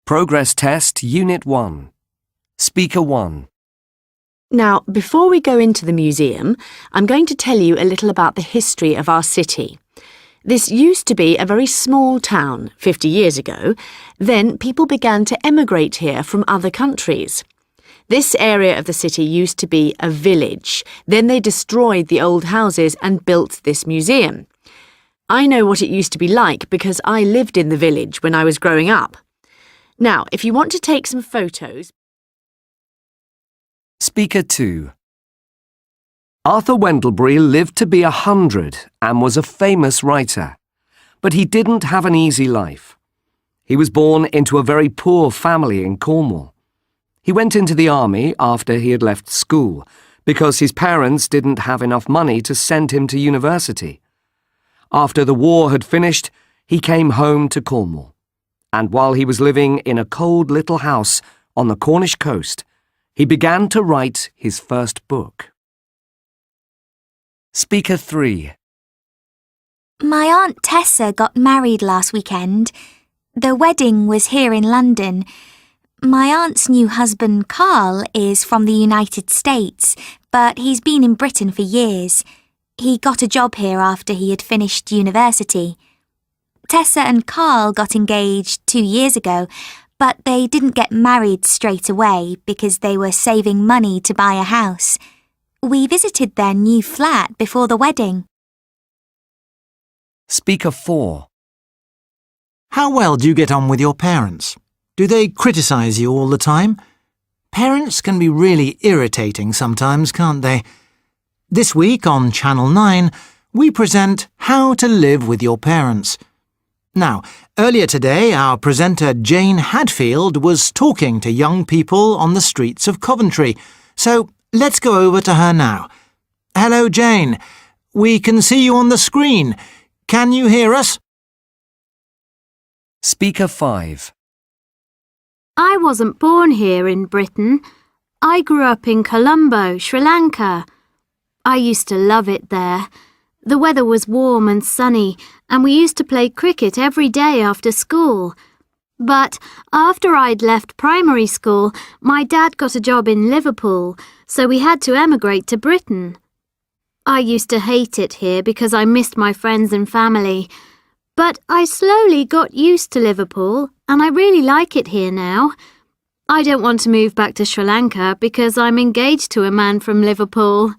Progress Test Unit 1. Speaker 1. Now, before we go into the museum, I'm going to tell you a little about the history of our city. This used to be a very small town 50 years ago. Then people began to emigrate here from other countries. This area of the city used to be a village. Then they destroyed the old houses and built this museum. I know what it used to be like because I lived in the village when I was growing up. Now, if you want to take some photos... Speaker 2. Arthur Wendlebury lived to be 100 and was a famous writer. But he didn't have an easy life. He was born into a very poor family in Cornwall. He went into the army after he had left school because his parents didn't have enough money to send him to university. After the war had finished, he came home to Cornwall. And while he was living in a cold little house on the Cornish coast, he began to write his first book. Speaker 3. My Aunt Tessa got married last weekend. The wedding was here in London. My aunt's new husband, Carl, is from the United States, but he's been in Britain for years. He got a job here after he had finished university. Tessa and Carl got engaged 2 years ago, but they didn't get married straight away because they were saving money to buy a house. We visited their new flat before the wedding. Speaker 4. How well do you get on with your parents? Do they criticise you all the time? Parents can be really irritating sometimes, can't they? This week on Channel 9, we present How to Live with Your Parents. Now, earlier today, our presenter Jane Hadfield was talking to young people on the streets of Coventry, so let's go over to her now. Hello, Jane. We can see you on the screen. Can you hear us? Speaker 5. I wasn't born here in Britain. I grew up in Colombo, Sri Lanka. I used to love it there. The weather was warm and sunny, and we used to play cricket every day after school. But after I'd left primary school, my dad got a job in Liverpool, so we had to emigrate to Britain. I used to hate it here because I missed my friends and family. But I slowly got used to Liverpool, and I really like it here now. I don't want to move back to Sri Lanka because I'm engaged to a man from Liverpool.